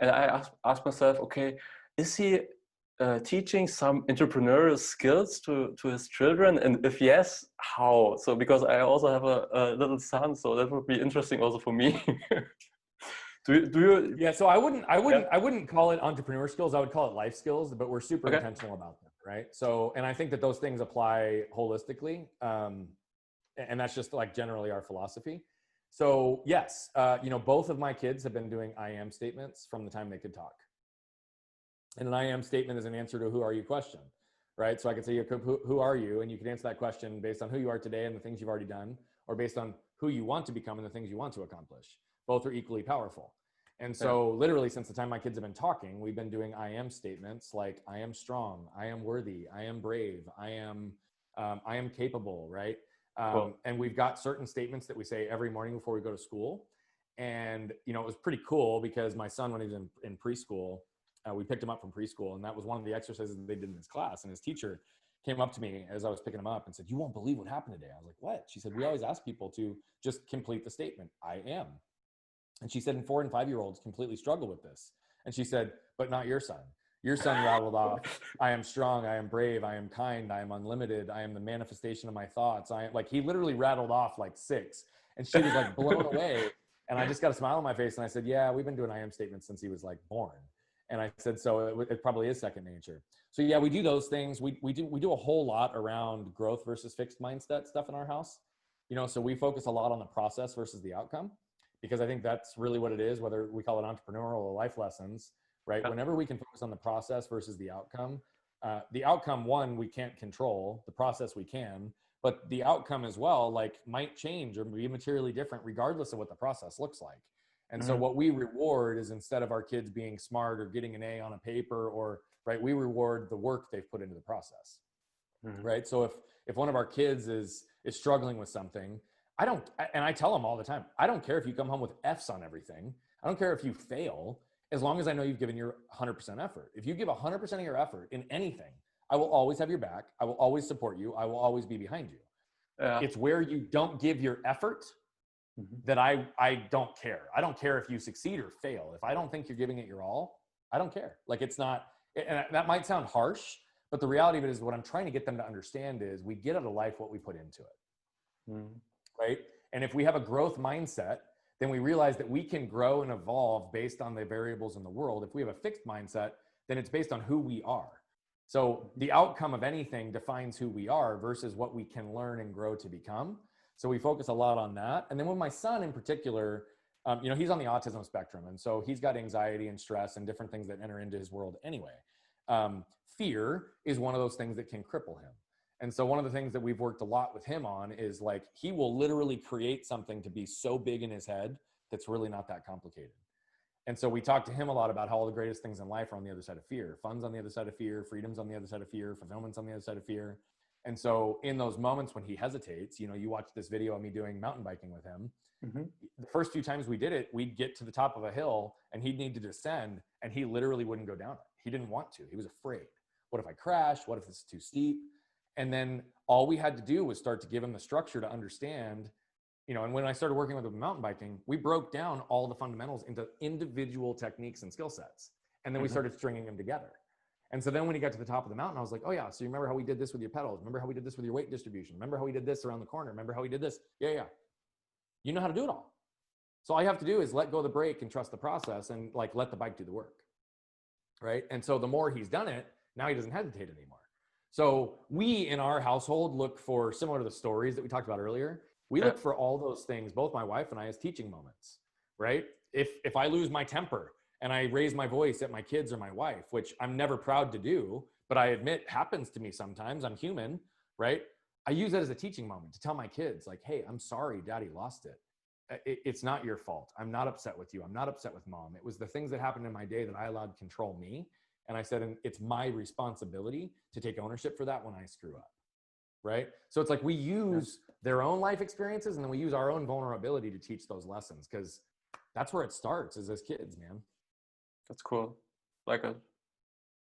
And I asked myself, okay, is he teaching some entrepreneurial skills to his children? And if yes, how? So because I also have a little son, so that would be interesting also for me. do you? Yeah, so I wouldn't call it entrepreneur skills. I would call it life skills, but we're super Okay. intentional about them, right? So, and I think that those things apply holistically. And that's just like generally our philosophy. So yes, both of my kids have been doing I am statements from the time they could talk. And an I am statement is an answer to who are you question, right? So I could say, who are you? And you can answer that question based on who you are today and the things you've already done, or based on who you want to become and the things you want to accomplish. Both are equally powerful. And so literally since the time my kids have been talking, we've been doing I am statements like I am strong, I am worthy, I am brave, I am capable, right? Cool. And we've got certain statements that we say every morning before we go to school. And, it was pretty cool because my son, when he was in preschool, we picked him up from preschool, and that was one of the exercises that they did in his class. And his teacher came up to me as I was picking him up and said, "You won't believe what happened today." I was like, "What?" She said, "We always ask people to just complete the statement, I am." And she said, and 4 and 5-year-olds completely struggle with this. And she said, "But not your son. Your son rattled off, I am strong, I am brave, I am kind, I am unlimited, I am the manifestation of my thoughts." He literally rattled off like 6. And she was like blown away. And I just got a smile on my face. And I said, "Yeah, we've been doing I am statements since he was like born." And I said, so it probably is second nature. So yeah, we do those things. We do a whole lot around growth versus fixed mindset stuff in our house. So we focus a lot on the process versus the outcome, because I think that's really what it is, whether we call it entrepreneurial or life lessons, right? Whenever we can focus on the process versus the outcome, one, we can't control, the process we can, but the outcome as well, might change or be materially different regardless of what the process looks like. And so what we reward is, instead of our kids being smart or getting an A on a paper, or right, we reward the work they've put into the process. Right. So if one of our kids is struggling with something, and I tell them all the time, I don't care if you come home with F's on everything. I don't care if you fail, as long as I know you've given your 100% effort. If you give 100% of your effort in anything, I will always have your back. I will always support you. I will always be behind you. It's where you don't give your effort that I don't care. I don't care if you succeed or fail. If I don't think you're giving it your all, I don't care. It's not, and that might sound harsh, but the reality of it is, what I'm trying to get them to understand is, we get out of life what we put into it. Right? And if we have a growth mindset, then we realize that we can grow and evolve based on the variables in the world. If we have a fixed mindset, then it's based on who we are. So the outcome of anything defines who we are versus what we can learn and grow to become. So we focus a lot on that. And then with my son in particular, he's on the autism spectrum. And so he's got anxiety and stress and different things that enter into his world anyway. Fear is one of those things that can cripple him. And so one of the things that we've worked a lot with him on is, he will literally create something to be so big in his head that's really not that complicated. And so we talk to him a lot about how all the greatest things in life are on the other side of fear. Fun's on the other side of fear, freedom's on the other side of fear, fulfillment's on the other side of fear. And so in those moments when he hesitates, you watch this video of me doing mountain biking with him. The first few times we did it, we'd get to the top of a hill and he'd need to descend, and he literally wouldn't go down it. He didn't want to. He was afraid. What if I crash? What if it's too steep? And then all we had to do was start to give him the structure to understand, and when I started working with him mountain biking, we broke down all the fundamentals into individual techniques and skill sets. And then we started stringing them together. And so then when he got to the top of the mountain, I was like, "Oh yeah, so you remember how we did this with your pedals? Remember how we did this with your weight distribution? Remember how we did this around the corner? Remember how we did this? Yeah. You know how to do it all. So all you have to do is let go of the brake and trust the process, and let the bike do the work." Right? And so the more he's done it, now he doesn't hesitate anymore. So we in our household look for, similar to the stories that we talked about earlier, we look for all those things, both my wife and I, as teaching moments, right? If I lose my temper and I raise my voice at my kids or my wife, which I'm never proud to do, but I admit happens to me sometimes, I'm human, right? I use that as a teaching moment to tell my kids, "Hey, I'm sorry, Daddy lost it. It's not your fault. I'm not upset with you. I'm not upset with Mom. It was the things that happened in my day that I allowed control me. And I said, and it's my responsibility to take ownership for that when I screw up." Right? So it's we use their own life experiences, and then we use our own vulnerability to teach those lessons, because that's where it starts, is as kids, man. That's cool. Like a